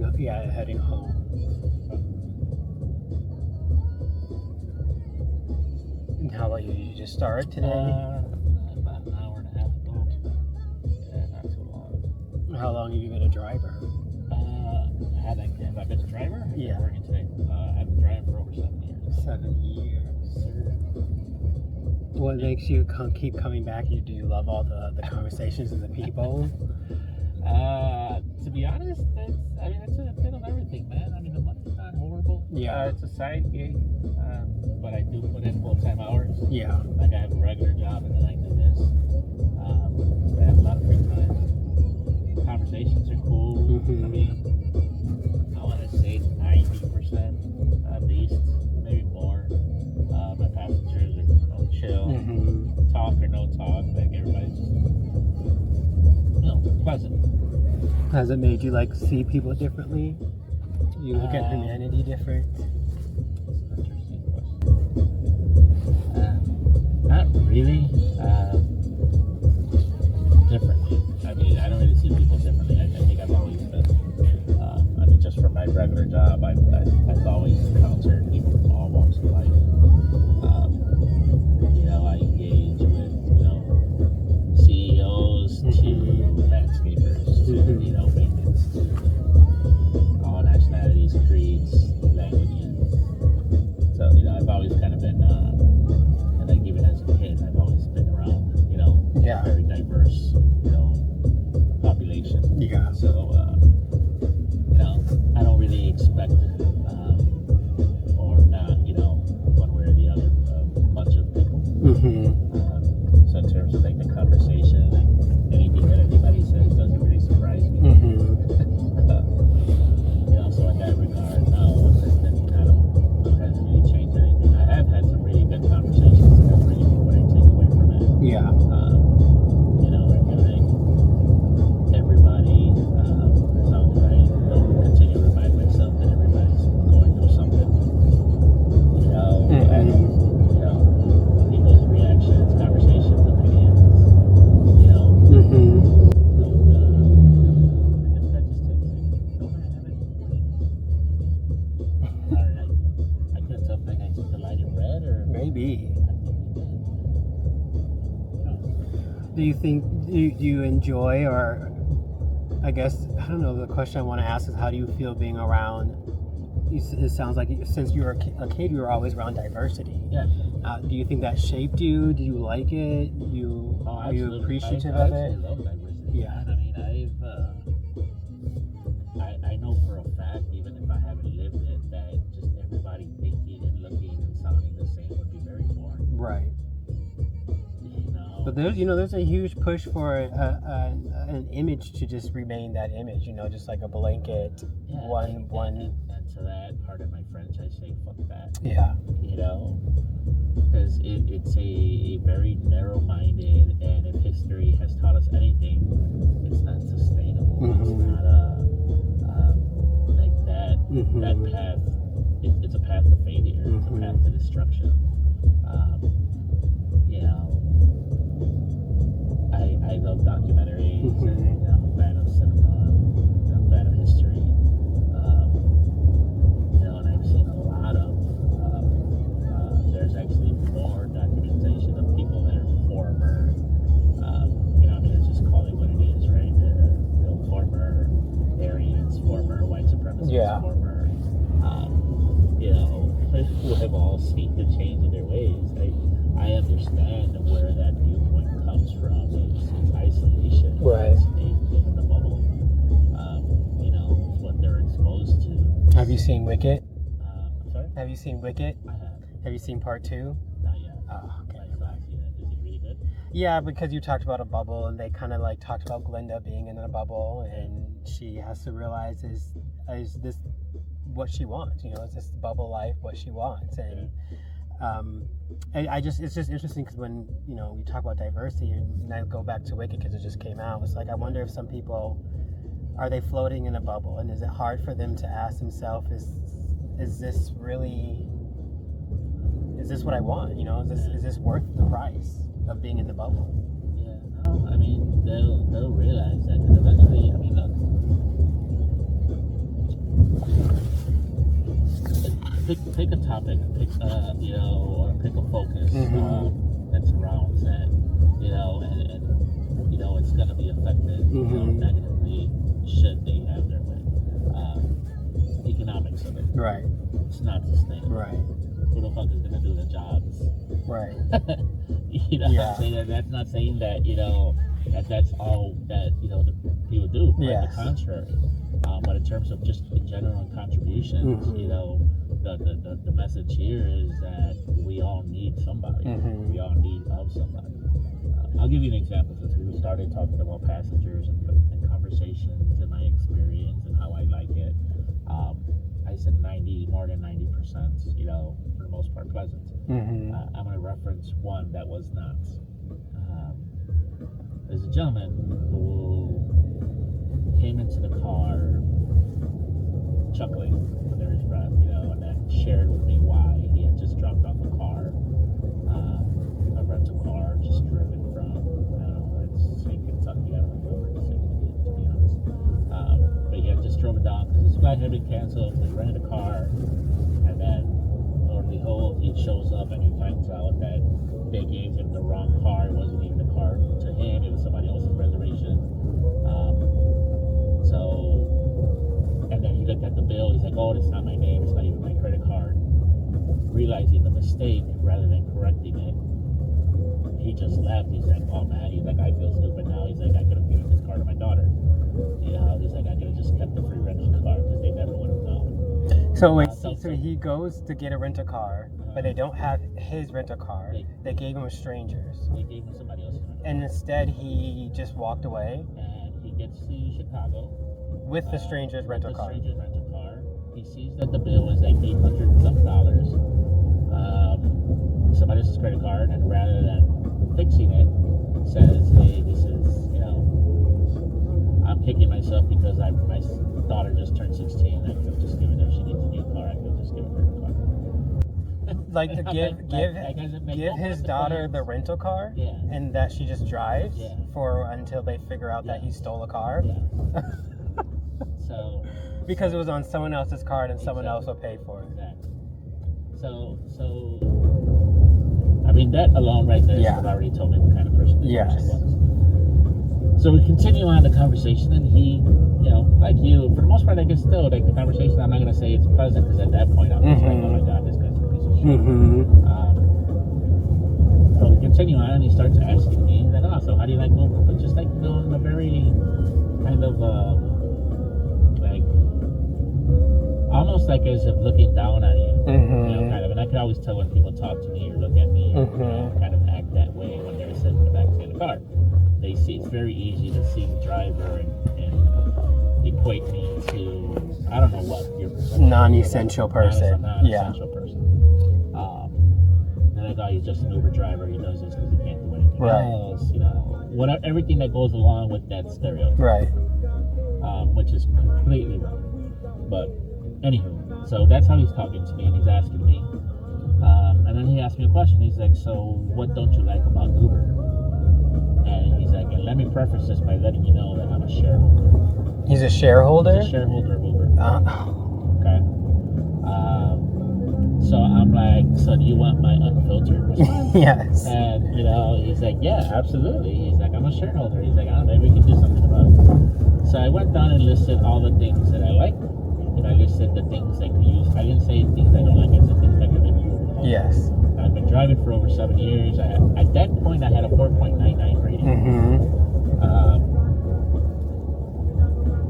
heading home. And how about you? You just started today? About an hour and a half ago. Yeah, not too long. How long have you been a driver? Have I been a driver? Yeah. I've been working today. I've been driving for over 7 years. 7 years. What makes you keep coming back? Do you love all the conversations and the people? To be honest, it's a bit of everything, man. I mean, the money's not horrible. Yeah. It's a side gig, but I do put in full-time hours. Yeah. Like I have a regular job and then I do this. I have a lot of free time. Conversations are cool. Mm-hmm. I mean, I want to say 90% at least, maybe more. My passengers are chill, talk or no talk. Like everybody's just, pleasant. Has it made you see people differently? You look at humanity different? That's an interesting question. Not really. Differently. I mean, I don't really see people differently. I think I've always been. Just for my regular job, I've always encountered people from all walks of life. I engage with, CEOs to landscapers to, maintenance to all nationalities, creeds, languages. So, I've always kind of been, and like even as a kid, I've always been around, very diverse, population. Yeah. So, I don't really expect, or not, one way or the other, a bunch of people. So in terms of the conversation, anything that anybody says doesn't really surprise me. So in that regard, no, I don't hasn't really changed anything. I have had some really good conversations, and that's really what I take away from it. Yeah. I feel like everybody, as long as I continue to remind myself that everybody's going through something, and people's reactions, conversations, opinions, I couldn't tell if that guy took the light in red or Maybe. I think he did. Do you think, do you enjoy, or I guess, I don't know, the question I want to ask is how do you feel being around, it sounds like since you were a kid, you were always around diversity. Yeah. Do you think that shaped you? Do you like it? Are you appreciative of it? I love diversity. Yeah. I mean, I know for a fact, even if I haven't lived it, that just everybody thinking and looking and sounding the same would be very boring. Right. But there's a huge push for an image to just remain that image, just like a blanket, one. And to that part of my French, I say fuck that. Yeah. Because it's a very narrow-minded, and if history has taught us anything, it's not sustainable. It's not like that. That path. It's a path to failure. It's a path to destruction. I love documentaries, and I'm a fan of cinema, I'm a fan of history, and I've seen a lot of, there's actually more documentation of people that are former, let's just call it what it is, right? Former Aryans, former white supremacists, former, who have all seemed to change in their ways. I understand where that viewpoint comes from. It's isolation. Right. It's being in the bubble. It's what they're exposed to. Have you seen Wicked? I'm sorry? Have you seen Wicked? I have. Have you seen part 2? Not yet. Oh, okay. Is it really good? Yeah, because you talked about a bubble, and they kind of talked about Glinda being in a bubble, and she has to realize is this what she wants? Is this bubble life what she wants? And it's just interesting because when we talk about diversity, and I go back to Wicked because it just came out. It's like I wonder if some people are they floating in a bubble, and is it hard for them to ask themselves, is this what I want? Is this worth the price of being in the bubble? Yeah, no, I mean they'll realize that, because eventually, I mean, look, pick a topic, pick or pick a focus that surrounds that, and it's gonna be affected negatively should they have their way. Economics of it. Right. It's not sustainable. Right. Who the fuck is gonna do the jobs? Right. What I'm saying? That's not saying that that's all that the people do. Quite the contrary. But in terms of just in general contributions, the message here is that we all need somebody. We all need of somebody. I'll give you an example since we started talking about passengers and conversations and my experience and how I like it. I said more than 90%, for the most part pleasant. I'm going to reference one that was not. There's a gentleman who came into the car chuckling under his breath, and then shared with me why he had just dropped off a car, a rental car, just driven from, I don't know, let's say Kentucky, I don't remember the city to be honest. But he had just driven down because his flight had been canceled, so he rented a car, and then, lo and behold, he shows up and he finds out that they gave him the wrong car. It wasn't even the car to him, it was somebody else's reservation. And then he looked at the bill, he's like, oh, it's not my name, it's not even my credit card. Realizing the mistake rather than correcting it, he just left. He's like, oh man, he's like, I feel stupid now. He's like, I could have given this car to my daughter. He's like, I could have just kept the free rental car because they never would have known. So wait, so he goes to get a rental car, but they don't have his rental car. They gave him a stranger's. They gave him somebody else's rental car. And instead he just walked away. And he gets to Chicago. With the stranger's rental car. He sees that the bill is like $800 and something. Somebody else's credit card, and rather than fixing it, says, "Hey, this is I'm kicking myself because my daughter just turned 16. I could have just given her. She needs a new car. I could have just given her the car." Like to give his daughter the rental car, and that she just drives until they figure out that he stole a car. So, because it was on someone else's card and someone else will pay for it. Exactly. So I mean, that alone right there has already told me what kind of person this person was. So we continue on the conversation, and he, like you, for the most part, I guess still, like the conversation, I'm not going to say it's pleasant, because at that point, I'm just like, oh my God, this guy's a piece of shit. So we continue on, and he starts asking me, he's like, oh, so how do you like Uber? But just like, in a very kind of, almost like as if looking down on you, kind of. And I can always tell when people talk to me or look at me, kind of act that way when they're sitting in the back of the car. They see it's very easy to see the driver and equate me to, I don't know what your non-essential person. Non-essential person. And I thought he's just an Uber driver. He does this because he can't do anything else. Whatever, everything that goes along with that stereotype. Right. Which is completely wrong. But anywho, so that's how he's talking to me, and he's asking me. And then he asked me a question. He's like, so what don't you like about Uber? And he's like, and let me preface this by letting you know that I'm a shareholder. He's a shareholder? He's a shareholder of Uber. Okay. So I'm like, so do you want my unfiltered response? Yes. And, he's like, yeah, absolutely. He's like, I'm a shareholder. He's like, I don't know, maybe we can do something about it. So I went down and listed all the things that I like. And I listed the things I could use. I didn't say things I don't like. I said things I could improve on. Yes. I've been driving for over 7 years. At that point, I had a 4.99 rating.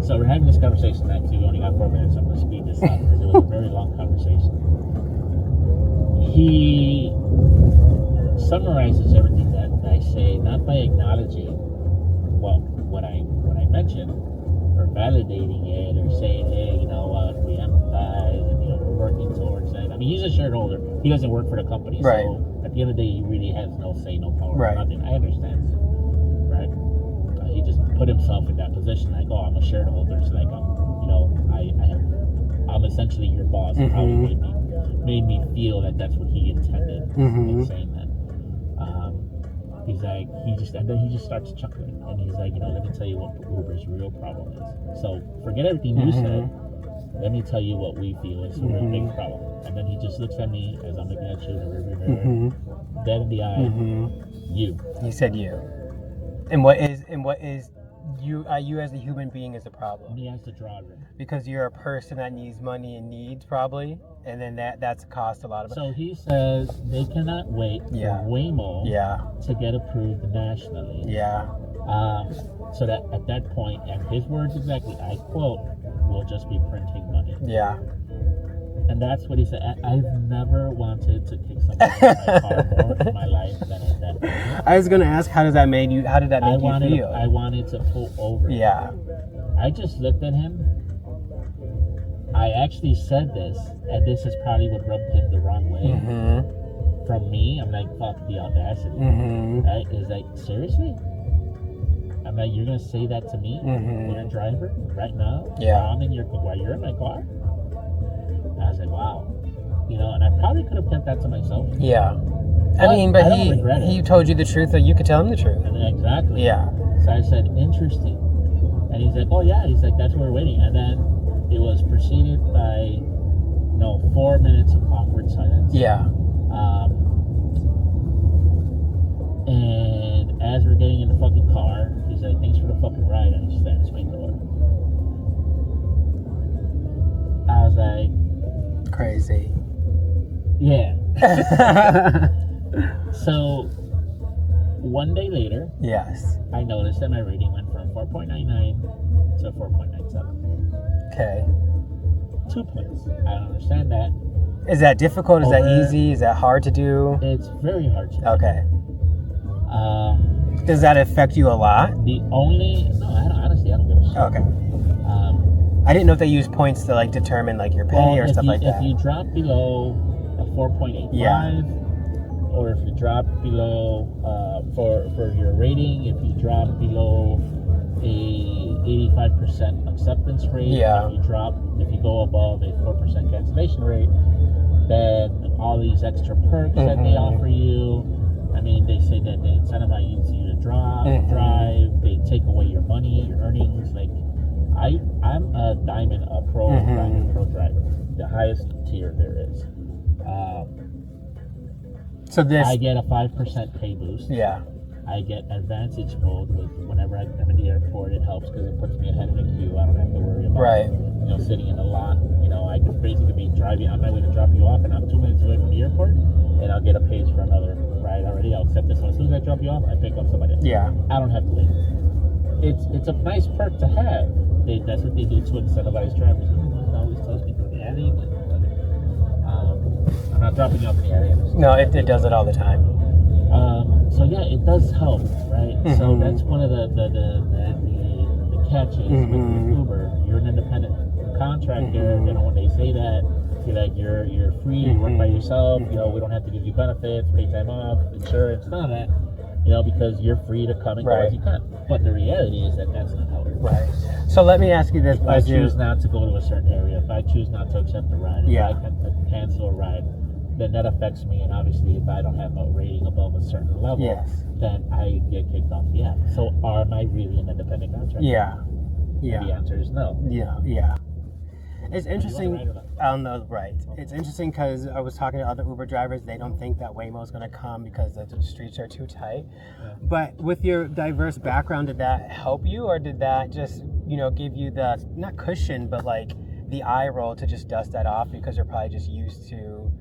So we're having this conversation. Actually, we only got 4 minutes. I'm going to speed this up because it was a very long conversation. He summarizes everything that I say, not by acknowledging what I mentioned, or validating it, or saying, hey, you know what, we empathize, and we're working towards that. I mean, he's a shareholder. He doesn't work for the company, right. So at the end of the day, he really has no say, no power, right. nothing. I understand, right? He just put himself in that position, like, oh, I'm a shareholder, so like I'm essentially your boss. And probably made me feel that that's what he intended in saying that. He's like, and then he just starts chuckling, and he's like, let me tell you what Uber's real problem is. So forget everything you said. let me tell you what we feel is a real big problem. And then he just looks at me as I'm looking at you in the rearview mirror, dead in the eye. You. He said you. And what is you as a human being is a problem? Me as the driver. Because you're a person that needs money and needs probably, and then that's cost a lot of. So he says they cannot wait for Waymo to get approved nationally. So that at that point, and his words exactly, I quote, "we'll just be printing money." Yeah. And that's what he said. I've never wanted to kick somebody in my car more in my life than at that point. I was gonna ask, how did that make you feel? I wanted to pull over. Yeah. I just looked at him. I actually said this, and this is probably what rubbed him the wrong way. From me, I'm like, fuck the audacity. Right? It's like, seriously? I'm like, you're gonna say that to me, you're a driver, right now? Yeah. While you're in my car? I was like, wow. You know, and I probably could have kept that to myself. Yeah. I mean, but he told you the truth, so you could tell him the truth. And exactly. Yeah. So I said, interesting. And he's like, oh yeah. He's like, that's where we're waiting. And then it was preceded by, 4 minutes of awkward silence. Yeah. And as we're getting in the fucking car, he's like, thanks for the fucking ride. And he slams my door. I was like, crazy. Yeah. So, one day later, yes, I noticed that my rating went from 4.99 to 4.97. Okay. 2 points. I don't understand that. Is that difficult? Is that easy? Is that hard to do? It's very hard to do. Okay. Does that affect you a lot? Honestly, I don't give a shit. Okay. I didn't know if they use points to determine your pay or stuff like that. If you drop below a 4.85, or if you drop below for your rating, if you drop below a 85% acceptance rate, if you go above a 4% cancellation rate, then all these extra perks that they offer you. I mean, they say that they incentivize you to drive, they take away your money, your earnings. I'm a Diamond Pro driver, the highest tier there is. I get a 5% pay boost. Yeah. I get advantage mode whenever I'm in the airport. It helps because it puts me ahead of the queue. I don't have to worry about sitting in the lot. I could basically be driving on my way to drop you off, and I'm 2 minutes away from the airport, and I'll get a page for another ride already. I'll accept this one. As soon as I drop you off, I pick up somebody else. Yeah. I don't have to wait. It's a nice perk to have. That's what they do to incentivize drivers. It always tells me to go to the alley, but I'm not dropping you off in the alley. No, it does it all the time. So yeah, it does help, right? So that's one of the catches with Uber. You're an independent contractor. When they say that, you're free, you work by yourself. We don't have to give you benefits, pay time off, insurance, none of that. Because you're free to come and go as you can. But the reality is that that's not how it works. Right. So let me ask you this: if I choose not to go to a certain area, if I choose not to accept a ride, if I can cancel a ride, then that affects me. And obviously, if I don't have a rating above a certain level, then I get kicked off the app. So am I really an independent contractor? Yeah. And the answer is no. Yeah. It's interesting. It's interesting because I was talking to other Uber drivers. They don't think that Waymo's going to come because the streets are too tight. Yeah. But with your diverse background, did that help you, or did that just give you the not cushion, but the eye roll to just dust that off because you're probably just used to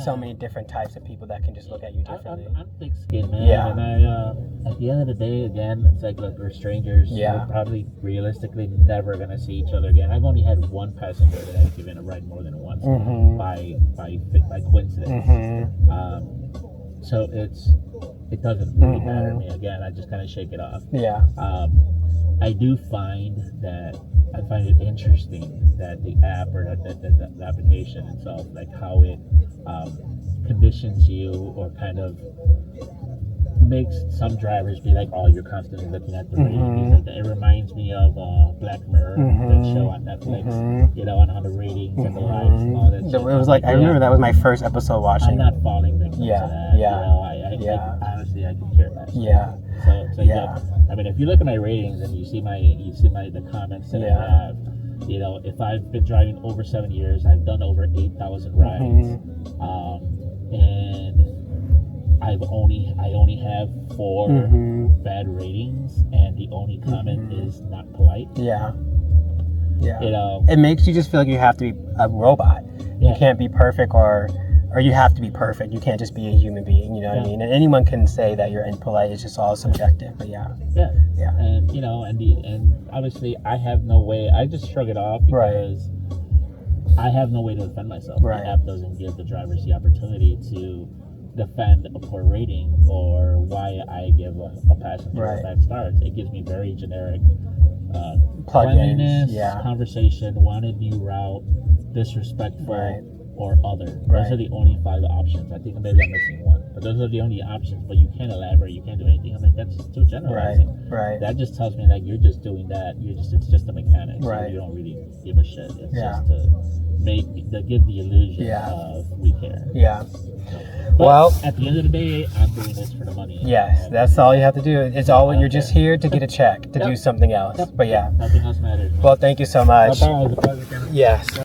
so many different types of people that can just look at you differently? I'm thick-skinned, man. Yeah. And I, at the end of the day, again, it's look, we're strangers. Yeah. We're probably realistically never going to see each other again. I've only had one passenger that I've given a ride more than once by coincidence. So it doesn't really matter to me. Again, I just kind of shake it off. Yeah. I do find it interesting that the app or the application itself, how it conditions you or kind of makes some drivers be like, oh, you're constantly looking at the ratings. It reminds me of Black Mirror, that show on Netflix, on how the ratings and the likes and all that. It was I remember that was my first episode watching. I'm not falling victim to that. Honestly, I could care less. Yeah. So I mean, if you look at my ratings and you see the comments that I have, You know, if I've been driving over 7 years, I've done over 8,000 rides, and I only have 4 bad ratings, and the only comment is not polite. Yeah. Yeah. You know, it makes you just feel like you have to be a robot. You can't be perfect, or you have to be perfect. You can't just be a human being. You know what I mean? And anyone can say that you're impolite. It's just all subjective. But yeah. And you know, and obviously, I have no way. I just shrug it off because I have no way to defend myself. The app doesn't give the drivers the opportunity to defend a poor rating or why I give a passenger a bad start. It gives me very generic cleanliness, conversation, wanted new route, disrespectful, or other. Those are the only 5 options. I think maybe I'm missing one, but those are the only options. But you can't elaborate. You can't do anything. I'm like, that's too generalizing. That just tells me that you're just doing that. It's just a mechanic. So you don't really give a shit. It's just to give the illusion of we care. But well, at the end of the day, I'm doing this for the money. Yes, that's all you have to do. It's all you're just here to get a check, to do something else. But nothing else matters. Well, thank you so much. No problem. Yes.